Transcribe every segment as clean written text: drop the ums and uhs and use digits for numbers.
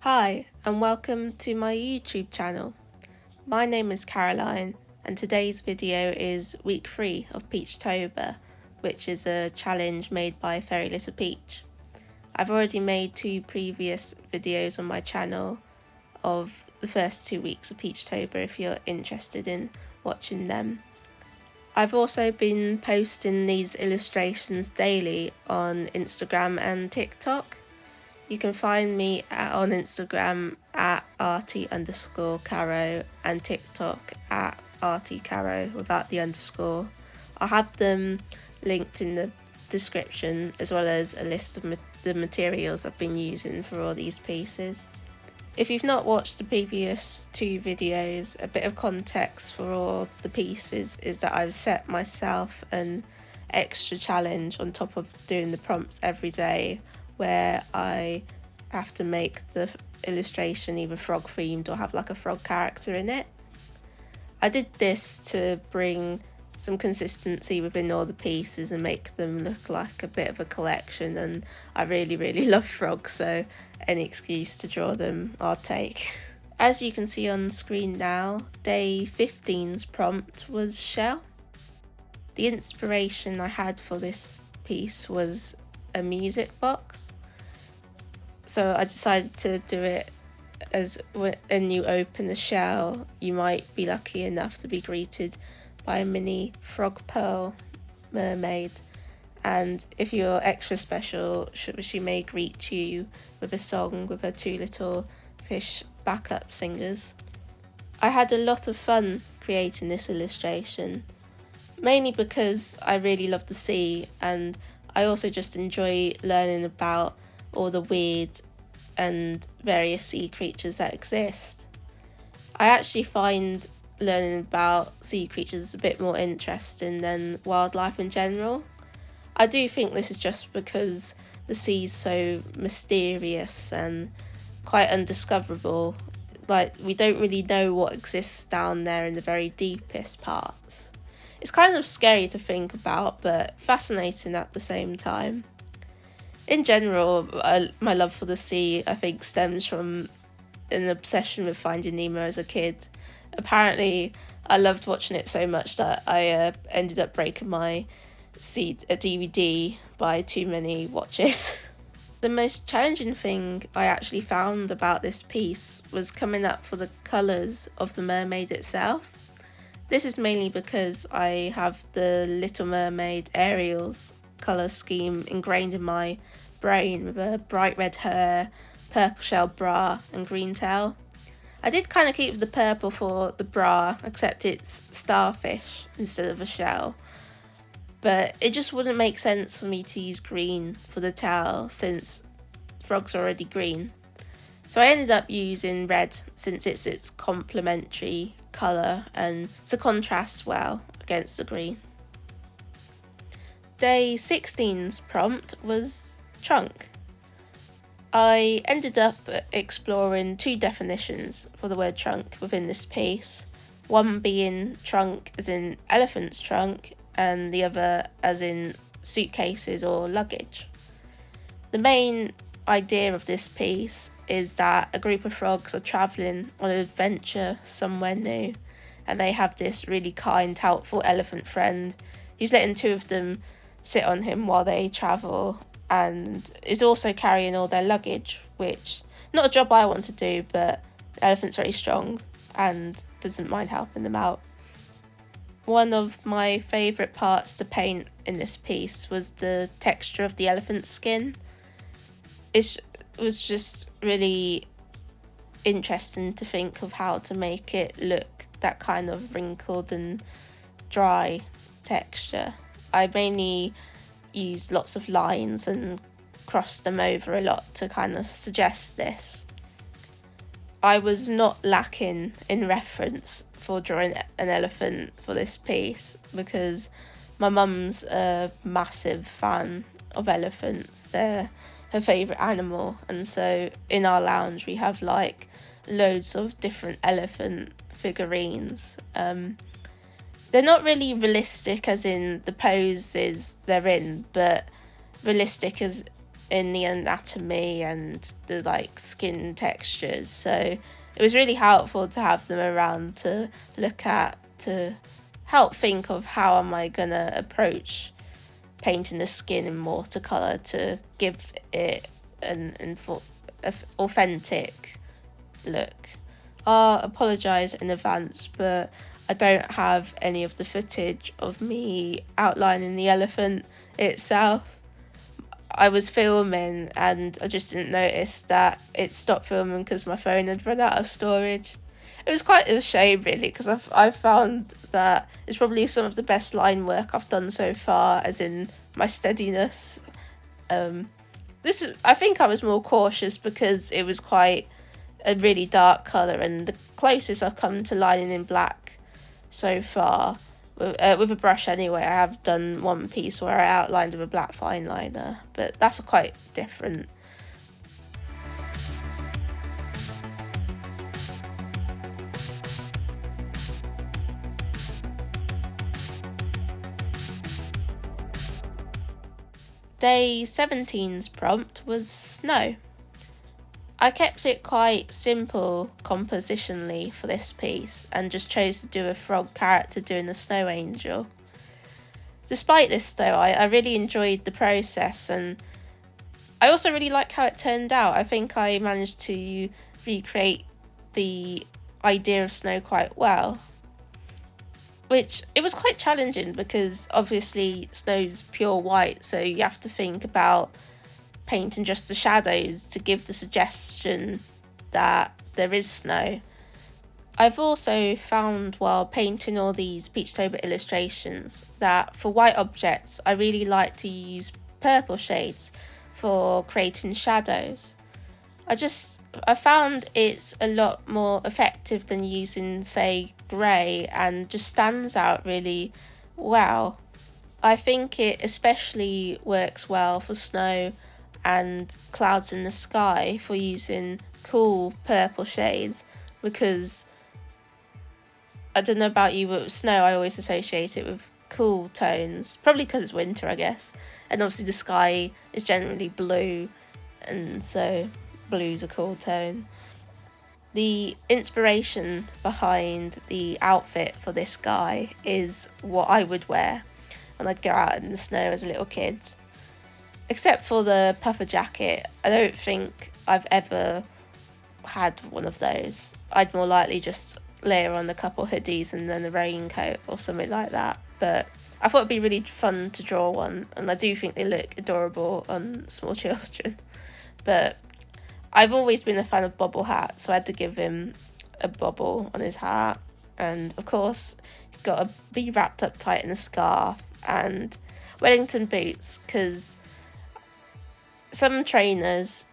Hi, and welcome to my YouTube channel. My name is Caroline, and today's video is week 3 of Peachtober, which is a challenge made by Fairy Little Peach. I've already made 2 previous videos on my channel of the first 2 weeks of Peachtober if you're interested in watching them. I've also been posting these illustrations daily on Instagram and TikTok. You can find me on Instagram at arty_caro and TikTok at artycaro without the underscore. I'll have them linked in the description, as well as a list of the materials I've been using for all these pieces. If you've not watched the previous 2 videos, a bit of context for all the pieces is that I've set myself an extra challenge on top of doing the prompts every day, where I have to make the illustration either frog themed or have like a frog character in it. I did this to bring some consistency within all the pieces and make them look like a bit of a collection, and I really love frogs, so any excuse to draw them I'll take. As you can see on screen now, day 15's prompt was shell. The inspiration I had for this piece was a music box, so I decided to do it as when you open the shell you might be lucky enough to be greeted by a mini frog pearl mermaid, and if you're extra special she may greet you with a song with her 2 little fish backup singers. I had a lot of fun creating this illustration, mainly because I really love the sea, and I also just enjoy learning about all the weird and various sea creatures that exist. I actually find learning about sea creatures a bit more interesting than wildlife in general. I do think this is just because the sea's so mysterious and quite undiscoverable. Like, we don't really know what exists down there in the very deepest parts. It's kind of scary to think about, but fascinating at the same time. In general, my love for the sea, I think, stems from an obsession with Finding Nemo as a kid. Apparently, I loved watching it so much that I ended up breaking my DVD by too many watches. The most challenging thing I actually found about this piece was coming up for the colours of the mermaid itself. This is mainly because I have the Little Mermaid Ariel's colour scheme ingrained in my brain, with a bright red hair, purple shell bra and green tail. I did kind of keep the purple for the bra, except it's starfish instead of a shell, but it just wouldn't make sense for me to use green for the tail since frog's already green. So I ended up using red since it's its complementary colour and to contrast well against the green. Day 16's prompt was trunk. I ended up exploring 2 definitions for the word trunk within this piece, one being trunk as in elephant's trunk and the other as in suitcases or luggage. The main idea of this piece is that a group of frogs are travelling on an adventure somewhere new, and they have this really kind, helpful elephant friend who's letting 2 of them sit on him while they travel, and is also carrying all their luggage, which not a job I want to do, but the elephant's very strong and doesn't mind helping them out. One of my favourite parts to paint in this piece was the texture of the elephant's skin. It was just really interesting to think of how to make it look that kind of wrinkled and dry texture. I mainly used lots of lines and crossed them over a lot to kind of suggest this. I was not lacking in reference for drawing an elephant for this piece because my mum's a massive fan of elephants. They're her favourite animal, and so in our lounge we have like loads of different elephant figurines. They're not really realistic as in the poses they're in, but realistic as in the anatomy and the like skin textures, so it was really helpful to have them around to look at, to help think of how am I gonna approach painting the skin in watercolour to give it an authentic look. I apologise in advance, but I don't have any of the footage of me outlining the elephant itself. I was filming and I just didn't notice that it stopped filming because my phone had run out of storage. It was quite a shame, really, because I've found that it's probably some of the best line work I've done so far, as in my steadiness. I think I was more cautious because it was quite a really dark colour, and the closest I've come to lining in black so far, with a brush anyway, I have done one piece where I outlined with a black fineliner, but that's quite different. Day 17's prompt was snow. I kept it quite simple compositionally for this piece and just chose to do a frog character doing a snow angel. Despite this though, I really enjoyed the process, and I also really like how it turned out. I think I managed to recreate the idea of snow quite well, which it was quite challenging because obviously snow's pure white, so you have to think about painting just the shadows to give the suggestion that there is snow. I've also found while painting all these Peachtober illustrations that for white objects I really like to use purple shades for creating shadows. I found it's a lot more effective than using, say, grey, and just stands out really well. I think it especially works well for snow and clouds in the sky for using cool purple shades, because I don't know about you, but with snow I always associate it with cool tones, probably because it's winter, I guess, and obviously the sky is generally blue, and so blue's a cool tone. The inspiration behind the outfit for this guy is what I would wear when I'd go out in the snow as a little kid. Except for the puffer jacket, I don't think I've ever had one of those. I'd more likely just layer on a couple hoodies and then a raincoat or something like that. But I thought it'd be really fun to draw one, and I do think they look adorable on small children. But I've always been a fan of bobble hats, so I had to give him a bobble on his hat. And of course, you've got to be wrapped up tight in a scarf, and Wellington boots, because some trainers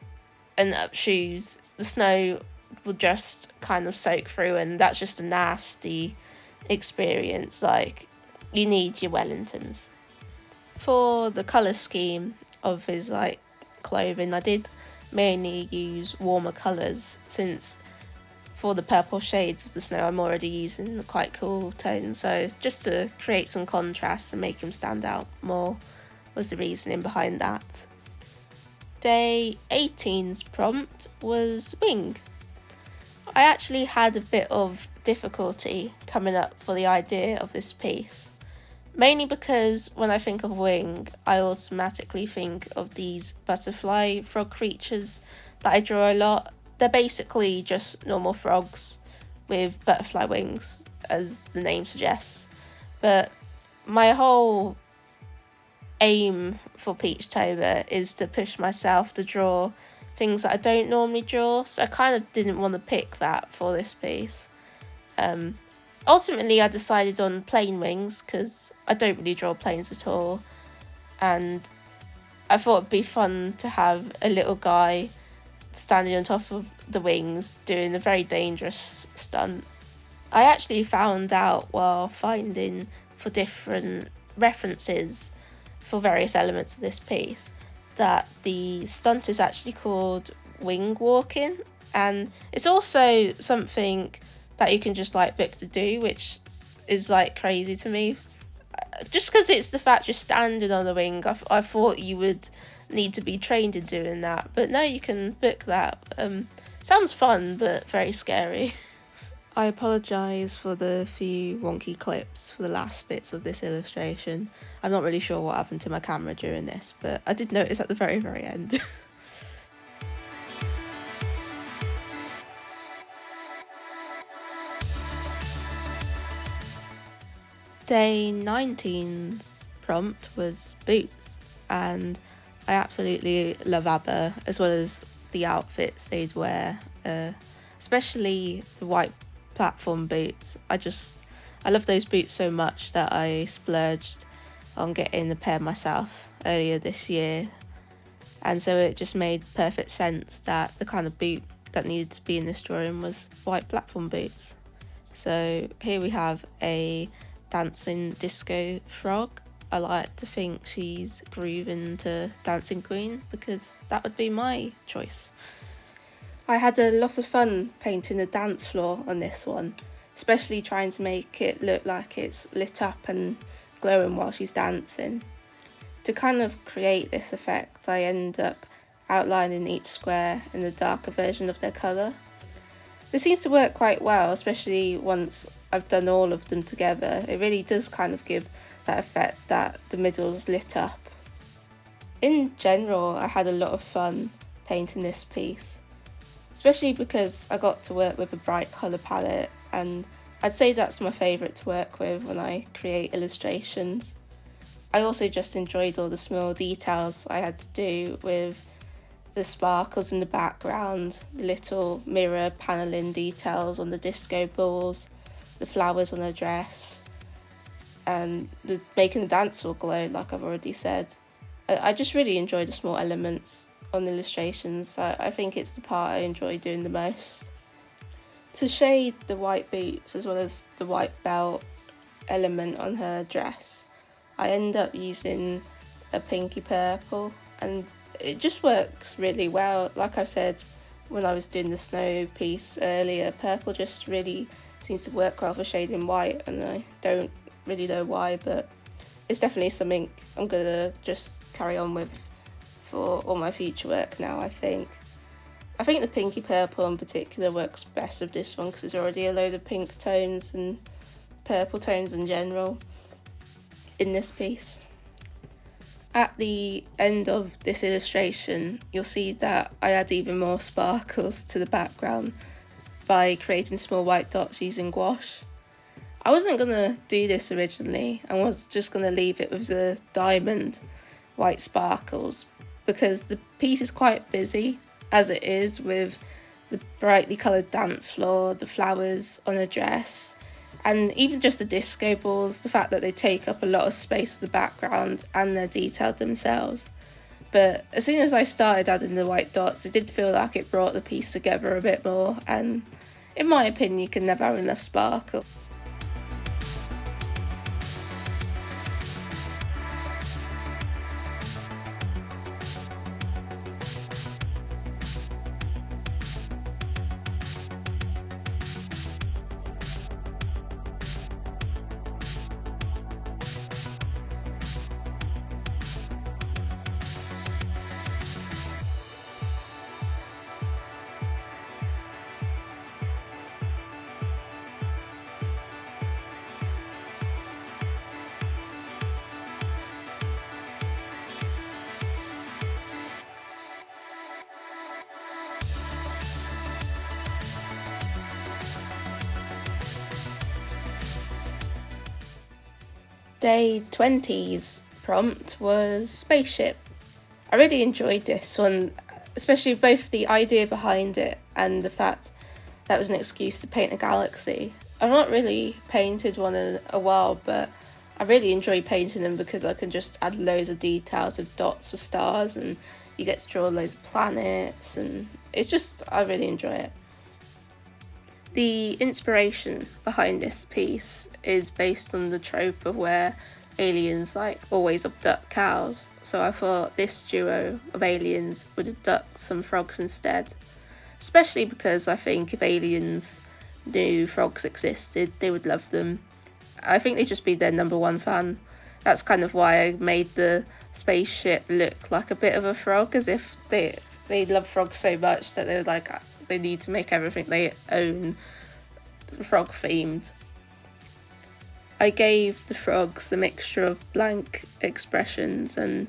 and shoes, the snow will just kind of soak through, and that's just a nasty experience. Like, you need your Wellingtons. For the colour scheme of his like clothing, I did mainly use warmer colours, since for the purple shades of the snow I'm already using quite cool tones, so just to create some contrast and make him stand out more was the reasoning behind that. Day 18's prompt was wing. I actually had a bit of difficulty coming up for the idea of this piece, mainly because when I think of wing, I automatically think of these butterfly frog creatures that I draw a lot. They're basically just normal frogs with butterfly wings, as the name suggests. But my whole aim for Peachtober is to push myself to draw things that I don't normally draw, so I kind of didn't want to pick that for this piece. Ultimately I decided on plain wings because I don't really draw planes at all, and I thought it'd be fun to have a little guy standing on top of the wings doing a very dangerous stunt. I actually found out while finding for different references for various elements of this piece that the stunt is actually called wing walking, and it's also something that you can just like book to do, which is like crazy to me. Just because it's the fact you're standing on the wing, I thought you would need to be trained in doing that, but now you can book that. Sounds fun, but very scary. I apologise for the few wonky clips for the last bits of this illustration. I'm not really sure what happened to my camera during this, but I did notice at the very, very end. Day 19's prompt was boots, and I absolutely love ABBA, as well as the outfits they'd wear, especially the white platform boots. I love those boots so much that I splurged on getting a pair myself earlier this year, and so it just made perfect sense that the kind of boot that needed to be in this drawing was white platform boots. So here we have a dancing disco frog. I like to think she's grooving to Dancing Queen, because that would be my choice. I had a lot of fun painting the dance floor on this one, especially trying to make it look like it's lit up and glowing while she's dancing. To kind of create this effect, I end up outlining each square in a darker version of their colour. This seems to work quite well, especially once I've done all of them together. It really does kind of give that effect that the middle's lit up. In general, I had a lot of fun painting this piece, especially because I got to work with a bright colour palette, and I'd say that's my favourite to work with when I create illustrations. I also just enjoyed all the small details I had to do with the sparkles in the background, the little mirror panelling details on the disco balls, the flowers on her dress, and making the dance floor glow, like I've already said. I just really enjoy the small elements on illustrations. I think it's the part I enjoy doing the most. To shade the white boots as well as the white belt element on her dress, I end up using a pinky purple, and it just works really well. Like I've said when I was doing the snow piece earlier, purple just really seems to work well for shading white, and I don't really know why, but it's definitely something I'm gonna just carry on with for all my future work now. I think the pinky purple in particular works best with this one, because there's already a load of pink tones and purple tones in general in this piece. At the end of this illustration, you'll see that I add even more sparkles to the background by creating small white dots using gouache. I wasn't going to do this originally. I was just going to leave it with the diamond white sparkles, because the piece is quite busy as it is, with the brightly coloured dance floor, the flowers on a dress, and even just the disco balls, the fact that they take up a lot of space of the background and they're detailed themselves. But as soon as I started adding the white dots, it did feel like it brought the piece together a bit more, and in my opinion, you can never have enough sparkle. Day 20's prompt was spaceship. I really enjoyed this one, especially both the idea behind it and the fact that was an excuse to paint a galaxy. I've not really painted one in a while, but I really enjoy painting them because I can just add loads of details of dots for stars, and you get to draw loads of planets, and I really enjoy it. The inspiration behind this piece is based on the trope of where aliens always abduct cows, so I thought this duo of aliens would abduct some frogs instead, especially because I think if aliens knew frogs existed, they would love them. I think they'd just be their number one fan. That's kind of why I made the spaceship look like a bit of a frog, as if they love frogs so much that they were like, they need to make everything they own frog themed. I gave the frogs a mixture of blank expressions and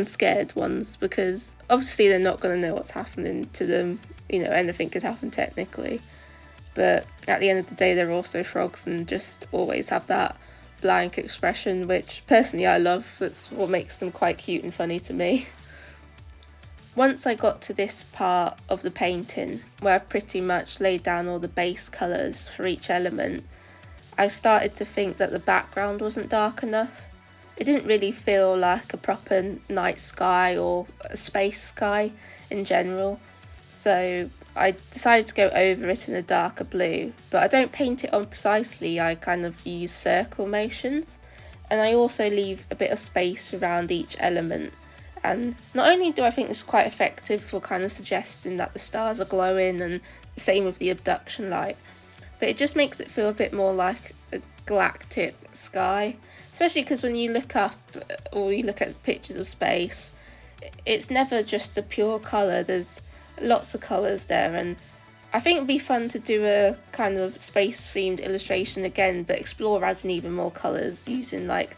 scared ones, because obviously they're not going to know what's happening to them. You know, anything could happen technically, but at the end of the day they're also frogs and just always have that blank expression, which personally I love. That's what makes them quite cute and funny to me. Once I got to this part of the painting where I've pretty much laid down all the base colours for each element, I started to think that the background wasn't dark enough. It didn't really feel like a proper night sky or a space sky in general, so I decided to go over it in a darker blue, but I don't paint it on precisely. I kind of use circle motions, and I also leave a bit of space around each element. And not only do I think this is quite effective for kind of suggesting that the stars are glowing, and the same with the abduction light, but it just makes it feel a bit more like a galactic sky, especially because when you look up or you look at pictures of space, it's never just a pure colour. There's lots of colours there, and I think it'd be fun to do a kind of space themed illustration again, but explore adding even more colours using like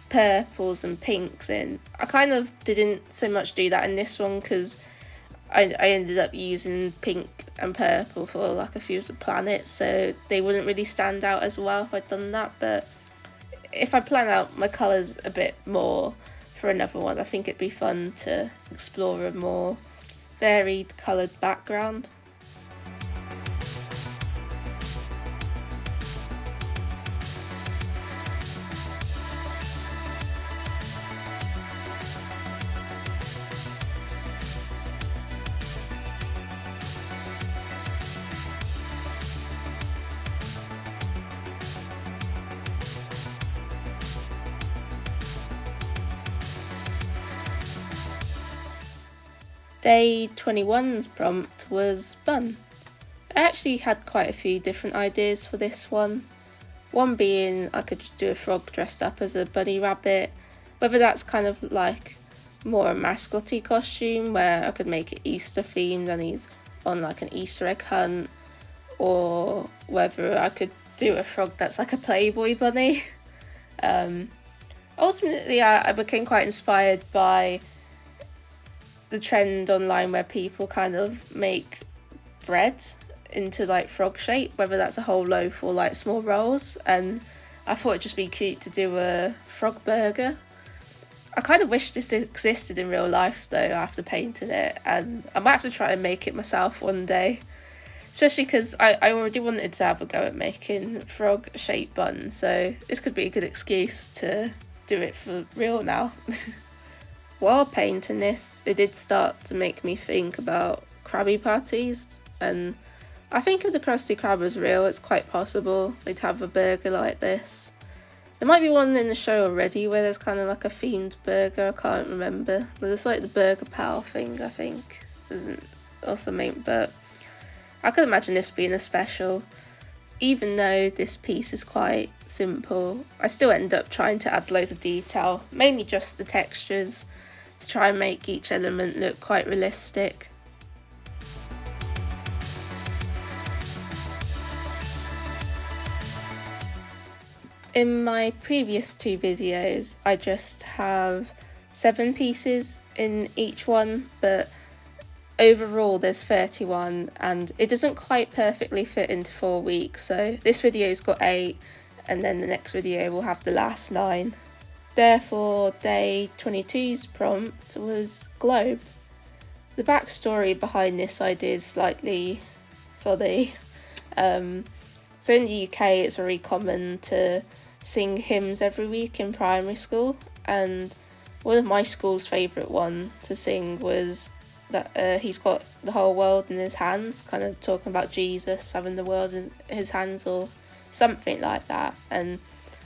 purples and pinks in. I kind of didn't so much do that in this one because I ended up using pink and purple for like a few of the planets, so they wouldn't really stand out as well if I'd done that. But if I plan out my colours a bit more for another one, I think it'd be fun to explore a more varied coloured background. Day 21's prompt was bun. I actually had quite a few different ideas for this one. One being I could just do a frog dressed up as a bunny rabbit, whether that's kind of like more a mascotty costume where I could make it Easter themed and he's on like an Easter egg hunt, or whether I could do a frog that's like a Playboy bunny. Ultimately I became quite inspired by the trend online where people kind of make bread into like frog shape, whether that's a whole loaf or like small rolls, and I thought it'd just be cute to do a frog burger. I kind of wish this existed in real life though after painting it, and I might have to try and make it myself one day, especially because I already wanted to have a go at making frog shaped buns, so this could be a good excuse to do it for real now. While painting this, it did start to make me think about Krabby Patties, and I think if the Krusty Krab was real, it's quite possible they'd have a burger like this. There might be one in the show already where there's kind of like a themed burger, I can't remember. There's like the Burger Pal thing, I think, isn't or something, but I could imagine this being a special. Even though this piece is quite simple, I still end up trying to add loads of detail, mainly just the textures, to try and make each element look quite realistic. In my previous two videos, I just have 7 pieces in each one, but overall there's 31 and it doesn't quite perfectly fit into 4 weeks, so this video's got 8 and then the next video will have the last 9. Therefore, day 22's prompt was globe. The backstory behind this idea is slightly funny. So in the UK it's very common to sing hymns every week in primary school, and one of my school's favourite one to sing was that he's got the whole world in his hands, kind of talking about Jesus having the world in his hands or something like that, and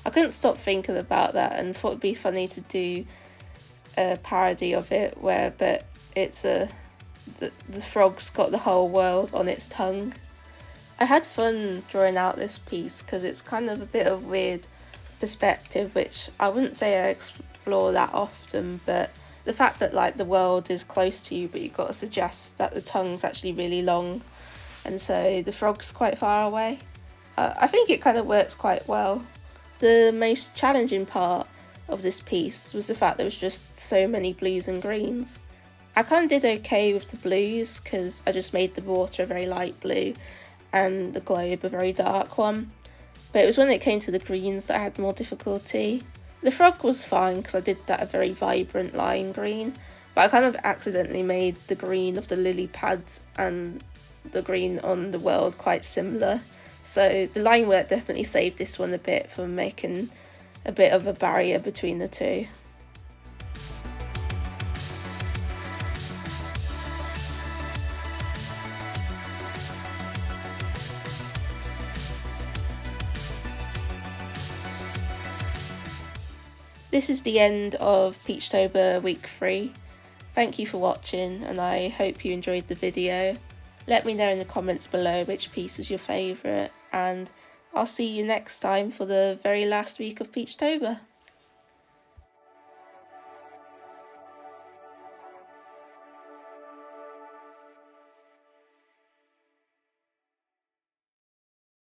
I couldn't stop thinking about that and thought it'd be funny to do a parody of it but it's the frog's got the whole world on its tongue. I had fun drawing out this piece because it's kind of a bit of weird perspective, which I wouldn't say I explore that often, but the fact that like the world is close to you but you've got to suggest that the tongue's actually really long and so the frog's quite far away, I think it kind of works quite well. The most challenging part of this piece was the fact there was just so many blues and greens. I kind of did okay with the blues because I just made the water a very light blue and the globe a very dark one, but it was when it came to the greens that I had more difficulty. The frog was fine because I did that a very vibrant lime green, but I kind of accidentally made the green of the lily pads and the green on the world quite similar, so the line work definitely saved this one a bit from making a bit of a barrier between the two. This is the end of Peachtober week 3. Thank you for watching and I hope you enjoyed the video. Let me know in the comments below which piece was your favourite, and I'll see you next time for the very last week of Peachtober.